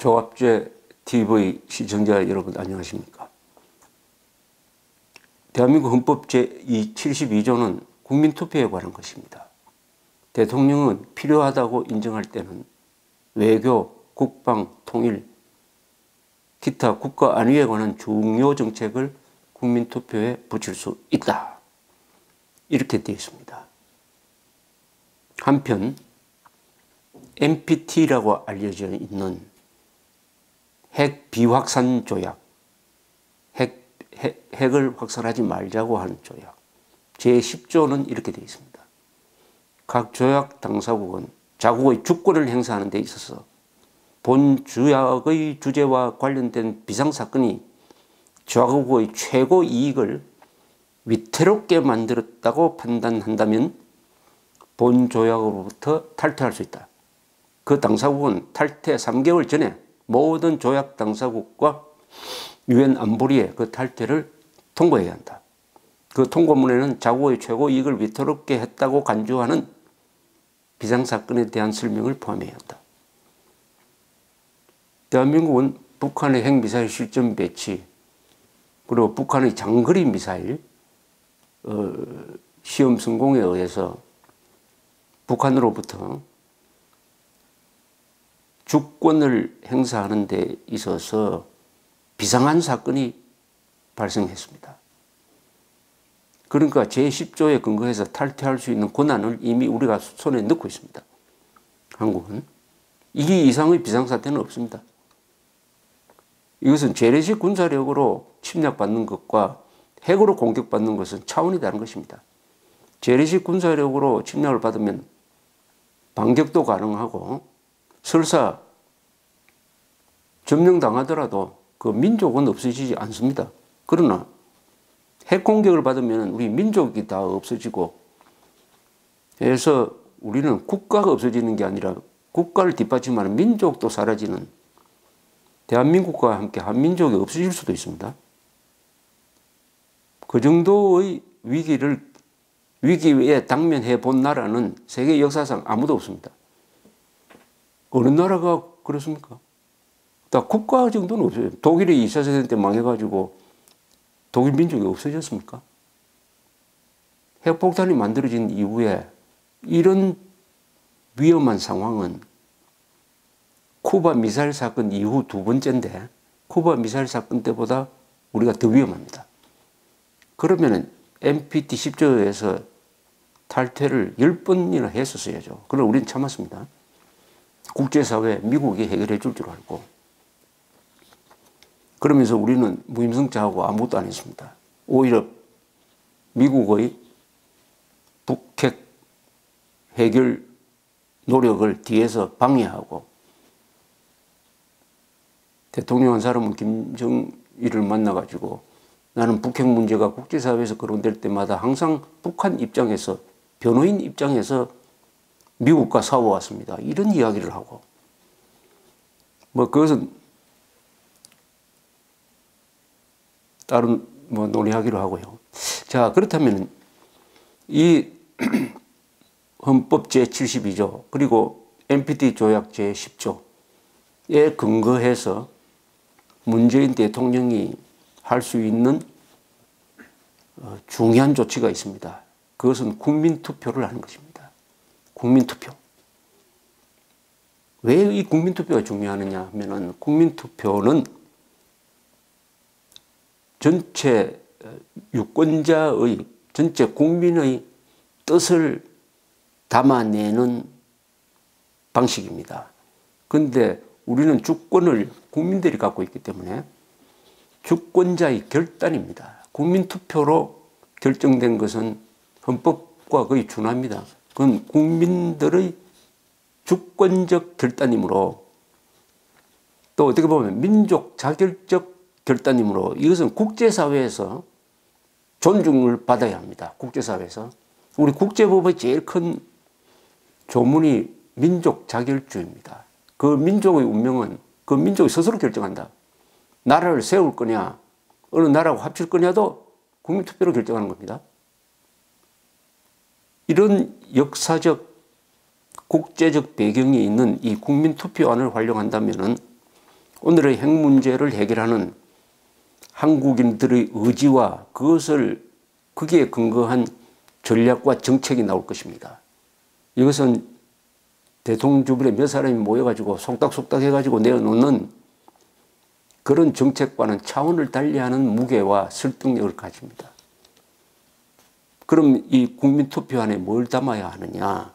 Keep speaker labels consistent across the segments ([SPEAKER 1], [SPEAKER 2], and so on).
[SPEAKER 1] 조합제 TV 시청자 여러분 안녕하십니까? 대한민국 헌법 제72조는 국민투표에 관한 것입니다. 대통령은 필요하다고 인정할 때는 외교, 국방, 통일, 기타 국가 안위에 관한 중요 정책을 국민투표에 붙일 수 있다. 이렇게 되어 있습니다. 한편 NPT라고 알려져 있는 핵 비확산 조약, 핵을 확산하지 말자고 하는 조약 제10조는 이렇게 되어 있습니다. 각 조약 당사국은 자국의 주권을 행사하는 데 있어서 본 조약의 주제와 관련된 비상사건이 자국의 최고 이익을 위태롭게 만들었다고 판단한다면 본 조약으로부터 탈퇴할 수 있다. 그 당사국은 탈퇴 3개월 전에 모든 조약 당사국과 유엔 안보리에 그 탈퇴를 통보해야 한다. 그 통보문에는 자국의 최고 이익을 위태롭게 했다고 간주하는 비상사건에 대한 설명을 포함해야 한다. 대한민국은 북한의 핵미사일 실전 배치 그리고 북한의 장거리 미사일 시험 성공에 의해서 북한으로부터 주권을 행사하는 데 있어서 비상한 사건이 발생했습니다. 그러니까 제10조에 근거해서 탈퇴할 수 있는 권한을 이미 우리가 손에 넣고 있습니다. 한국은. 이 이상의 비상사태는 없습니다. 이것은 재래식 군사력으로 침략받는 것과 핵으로 공격받는 것은 차원이 다른 것입니다. 재래식 군사력으로 침략을 받으면 반격도 가능하고 설사 점령당하더라도 그 민족은 없어지지 않습니다. 그러나 핵 공격을 받으면 우리 민족이 다 없어지고 그래서 우리는 국가가 없어지는 게 아니라 국가를 뒷받침하는 민족도 사라지는 대한민국과 함께 한민족이 없어질 수도 있습니다. 그 정도의 위기에 당면해 본 나라는 세계 역사상 아무도 없습니다. 어느 나라가 그렇습니까? 다 국가 정도는 없어요. 독일이 2차 세계 때 망해가지고 독일 민족이 없어졌습니까? 핵폭탄이 만들어진 이후에 이런 위험한 상황은 쿠바 미사일 사건 이후 두 번째인데 쿠바 미사일 사건 때보다 우리가 더 위험합니다. 그러면 NPT 10조에서 탈퇴를 10번이나 했었어야죠. 그러나 우리는 참았습니다. 국제사회 미국이 해결해 줄 줄 알고 그러면서 우리는 무임승차하고 아무것도 안 했습니다. 오히려 미국의 북핵 해결 노력을 뒤에서 방해하고 대통령 한 사람은 김정일을 만나가지고 나는 북핵 문제가 국제사회에서 거론될 때마다 항상 북한 입장에서 변호인 입장에서 미국과 싸워왔습니다. 이런 이야기를 하고 그것은 다른 논의하기로 하고요. 자, 그렇다면 이 헌법 제72조 그리고 NPT 조약 제10조에 근거해서 문재인 대통령이 할 수 있는 중요한 조치가 있습니다. 그것은 국민투표를 하는 것입니다. 국민투표. 왜 이 국민투표가 중요하느냐 하면은 국민투표는 전체 유권자의 전체 국민의 뜻을 담아내는 방식입니다. 그런데 우리는 주권을 국민들이 갖고 있기 때문에 주권자의 결단입니다. 국민투표로 결정된 것은 헌법과 거의 준합니다. 그건 국민들의 주권적 결단이므로 또 어떻게 보면 민족 자결적 결단이므로 이것은 국제사회에서 존중을 받아야 합니다. 국제사회에서. 우리 국제법의 제일 큰 조문이 민족 자결주의입니다. 그 민족의 운명은 그 민족이 스스로 결정한다. 나라를 세울 거냐 어느 나라하고 합칠 거냐도 국민투표로 결정하는 겁니다. 이런 역사적 국제적 배경이 있는 이 국민투표안을 활용한다면 오늘의 핵 문제를 해결하는 한국인들의 의지와 거기에 근거한 전략과 정책이 나올 것입니다. 이것은 대통령 주변에 몇 사람이 모여가지고 속닥속닥 해가지고 내어놓는 그런 정책과는 차원을 달리하는 무게와 설득력을 가집니다. 그럼 이 국민투표안에 뭘 담아야 하느냐?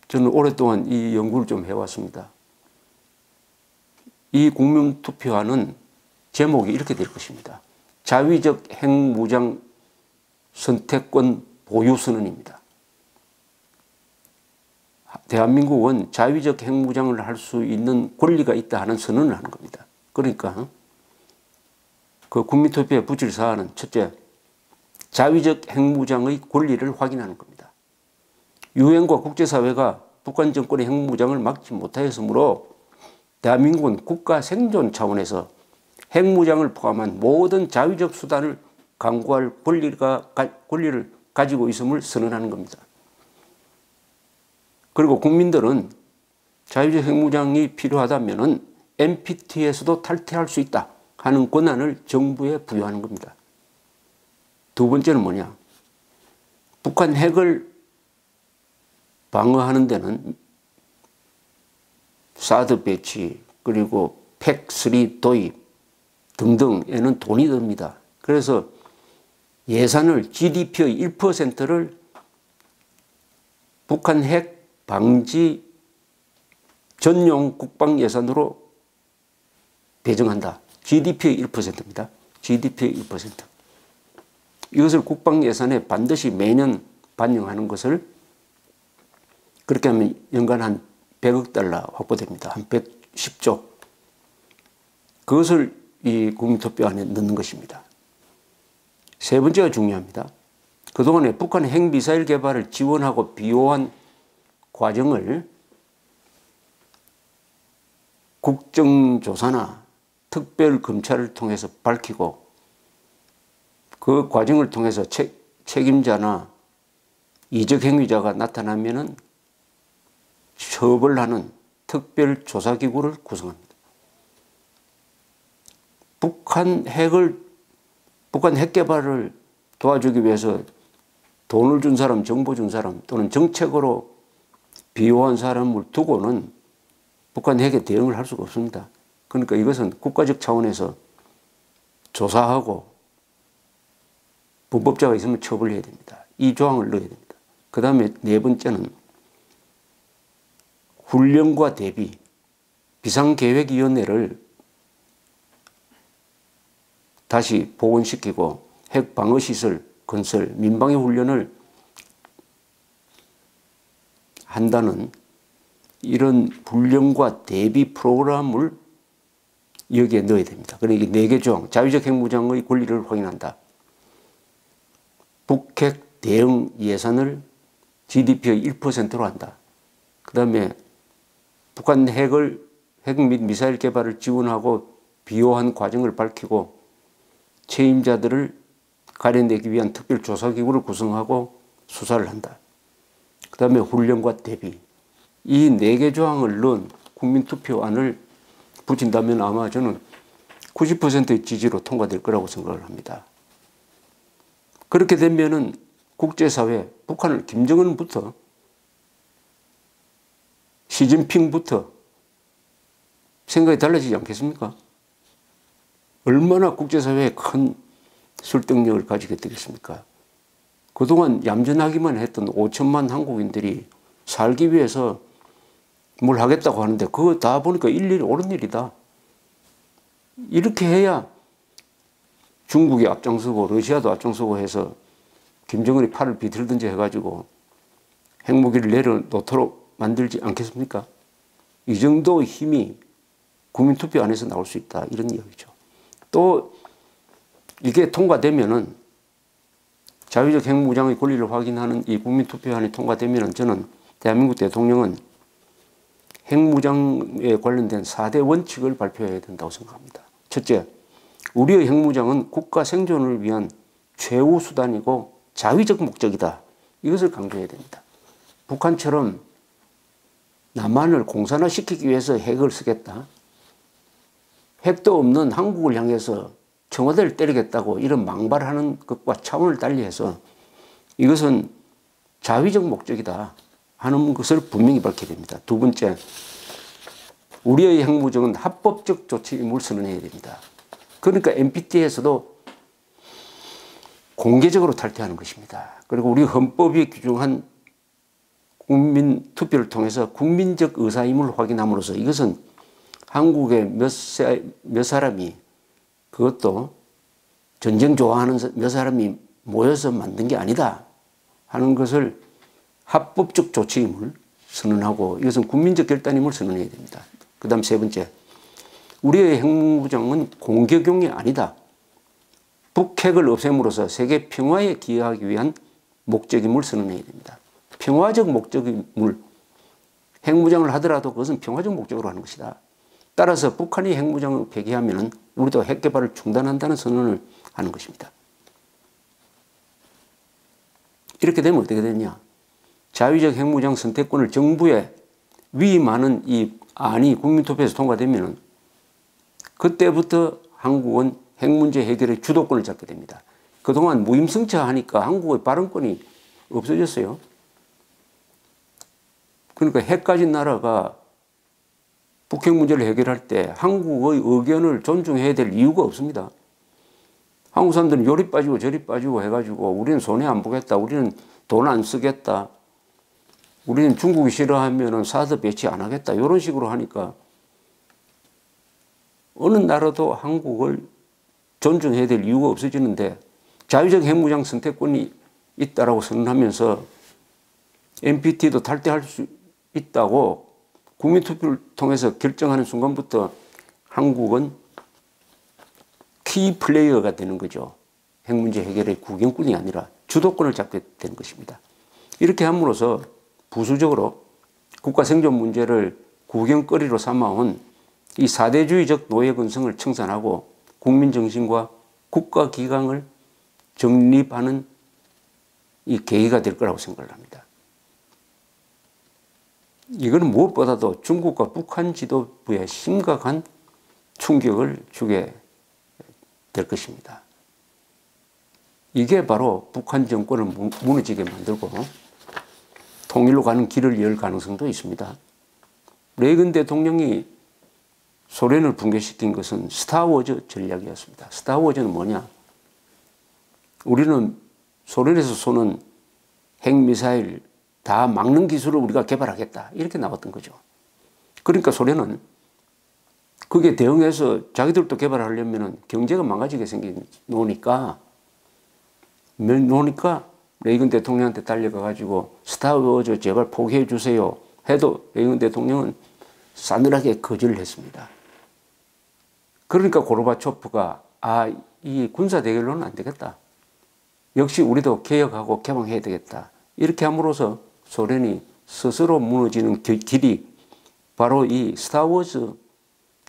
[SPEAKER 1] 저는 오랫동안 이 연구를 좀 해왔습니다. 이 국민투표안은 제목이 이렇게 될 것입니다. 자위적 핵무장 선택권 보유 선언입니다. 대한민국은 자위적 핵무장을 할 수 있는 권리가 있다 하는 선언을 하는 겁니다. 그러니까 그 국민투표에 붙일 사안은 첫째, 자위적 핵무장의 권리를 확인하는 겁니다. 유엔과 국제사회가 북한 정권의 핵무장을 막지 못하였으므로 대한민국은 국가 생존 차원에서 핵무장을 포함한 모든 자위적 수단을 강구할 권리를 가지고 있음을 선언하는 겁니다. 그리고 국민들은 자위적 핵무장이 필요하다면 NPT에서도 탈퇴할 수 있다 하는 권한을 정부에 부여하는 겁니다. 두 번째는 뭐냐? 북한 핵을 방어하는 데는 사드 배치 그리고 팩3 도입 등등에는 돈이 듭니다. 그래서 예산을 GDP의 1%를 북한 핵 방지 전용 국방 예산으로 배정한다. GDP의 1%입니다. GDP의 1%. 이것을 국방 예산에 반드시 매년 반영하는 것을 그렇게 하면 연간 한 100억 달러 확보됩니다. 한 110조. 그것을 이 국민투표안에 넣는 것입니다. 세 번째가 중요합니다. 그동안에 북한의 핵미사일 개발을 지원하고 비호한 과정을 국정조사나 특별검찰을 통해서 밝히고 그 과정을 통해서 책임자나 이적행위자가 나타나면은 처벌하는 특별조사기구를 구성합니다. 북한 핵 개발을 도와주기 위해서 돈을 준 사람, 정보 준 사람 또는 정책으로 비호한 사람을 두고는 북한 핵에 대응을 할 수가 없습니다. 그러니까 이것은 국가적 차원에서 조사하고 불법자가 있으면 처벌해야 됩니다. 이 조항을 넣어야 됩니다. 그 다음에 네 번째는 훈련과 대비 비상계획위원회를 다시 복원시키고 핵방어시설 건설, 민방위 훈련을 한다는 이런 훈련과 대비 프로그램을 여기에 넣어야 됩니다. 그러니까 4개 조항, 자위적 핵무장의 권리를 확인한다. 북핵 대응 예산을 GDP의 1%로 한다. 그 다음에 북한 핵 및 미사일 개발을 지원하고 비호한 과정을 밝히고 책임자들을 가려내기 위한 특별조사기구를 구성하고 수사를 한다. 그 다음에 훈련과 대비. 이 4개 조항을 넣은 국민투표안을 붙인다면 아마 저는 90%의 지지로 통과될 거라고 생각을 합니다. 그렇게 되면은 국제사회, 북한을 김정은부터 시진핑부터 생각이 달라지지 않겠습니까? 얼마나 국제사회에 큰 설득력을 가지게 되겠습니까? 그동안 얌전하기만 했던 5천만 한국인들이 살기 위해서 뭘 하겠다고 하는데 그거 다 보니까 일일이 옳은 일이다. 이렇게 해야 중국이 앞장서고 러시아도 앞장서고 해서 김정은이 팔을 비틀든지 해가지고 핵무기를 내려놓도록 만들지 않겠습니까? 이 정도의 힘이 국민투표 안에서 나올 수 있다. 이런 이야기죠. 또 이게 통과되면은 자위적 핵무장의 권리를 확인하는 이 국민투표안이 통과되면은 저는 대한민국 대통령은 핵무장에 관련된 4대 원칙을 발표해야 된다고 생각합니다. 첫째, 우리의 핵무장은 국가 생존을 위한 최후 수단이고 자위적 목적이다. 이것을 강조해야 됩니다. 북한처럼 남한을 공산화시키기 위해서 핵을 쓰겠다. 핵도 없는 한국을 향해서 청와대를 때리겠다고 이런 망발하는 것과 차원을 달리해서 이것은 자위적 목적이다 하는 것을 분명히 밝혀야 됩니다. 두 번째, 우리의 핵무장은 합법적 조치임을 선언해야 됩니다. 그러니까 NPT에서도 공개적으로 탈퇴하는 것입니다. 그리고 우리 헌법이 규정한 국민 투표를 통해서 국민적 의사임을 확인함으로써 이것은 한국의 몇 사람이, 그것도 전쟁 좋아하는 몇 사람이 모여서 만든 게 아니다 하는 것을 합법적 조치임을 선언하고 이것은 국민적 결단임을 선언해야 됩니다. 그 다음 세 번째, 우리의 핵무장은 공격용이 아니다. 북핵을 없앰으로써 세계 평화에 기여하기 위한 목적임을 선언해야 됩니다. 평화적 목적임을, 핵무장을 하더라도 그것은 평화적 목적으로 하는 것이다. 따라서 북한이 핵무장을 폐기하면 우리도 핵개발을 중단한다는 선언을 하는 것입니다. 이렇게 되면 어떻게 되냐? 자위적 핵무장 선택권을 정부에 위임하는 이 안이 국민투표에서 통과되면 그때부터 한국은 핵 문제 해결의 주도권을 잡게 됩니다. 그동안 무임승차하니까 한국의 발언권이 없어졌어요. 그러니까 핵 가진 나라가 북핵 문제를 해결할 때 한국의 의견을 존중해야 될 이유가 없습니다. 한국 사람들은 요리 빠지고 저리 빠지고 해가지고 우리는 손해 안 보겠다. 우리는 돈 안 쓰겠다. 우리는 중국이 싫어하면 사드 배치 안 하겠다. 이런 식으로 하니까 어느 나라도 한국을 존중해야 될 이유가 없어지는데 자유적 핵무장 선택권이 있다라고 선언하면서 NPT도 탈퇴할 수 있다고 국민투표를 통해서 결정하는 순간부터 한국은 키 플레이어가 되는 거죠. 핵 문제 해결의 구경꾼이 아니라 주도권을 잡게 되는 것입니다. 이렇게 함으로써 부수적으로 국가 생존 문제를 구경거리로 삼아온 이 사대주의적 노예 근성을 청산하고 국민 정신과 국가 기강을 정립하는 이 계기가 될 거라고 생각을 합니다. 이거는 무엇보다도 중국과 북한 지도부에 심각한 충격을 주게 될 것입니다. 이게 바로 북한 정권을 무너지게 만들고 통일로 가는 길을 열 가능성도 있습니다. 레이건 대통령이 소련을 붕괴시킨 것은 스타워즈 전략이었습니다. 스타워즈는 뭐냐? 우리는 소련에서 쏘는 핵미사일 다 막는 기술을 우리가 개발하겠다. 이렇게 나왔던 거죠. 그러니까 소련은 그게 대응해서 자기들도 개발하려면 경제가 망가지게 생기니까 레이건 대통령한테 달려가가지고 스타워즈 제발 포기해 주세요 해도 레이건 대통령은 싸늘하게 거절을 했습니다. 그러니까 고르바초프가 이 군사 대결로는 안 되겠다. 역시 우리도 개혁하고 개방해야 되겠다. 이렇게 함으로써 소련이 스스로 무너지는 길이 바로 이 스타워즈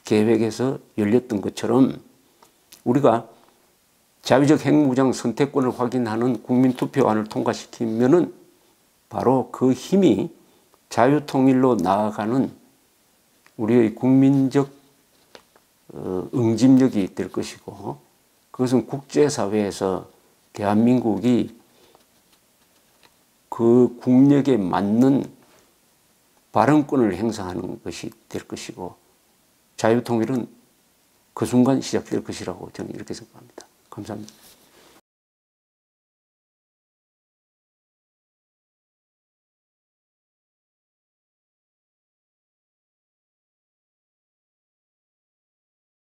[SPEAKER 1] 계획에서 열렸던 것처럼 우리가 자위적 핵무장 선택권을 확인하는 국민투표안을 통과시키면은 바로 그 힘이 자유통일로 나아가는 우리의 국민적 응집력이 될 것이고 그것은 국제사회에서 대한민국이 그 국력에 맞는 발언권을 행사하는 것이 될 것이고 자유통일은 그 순간 시작될 것이라고 저는 이렇게 생각합니다. 감사합니다.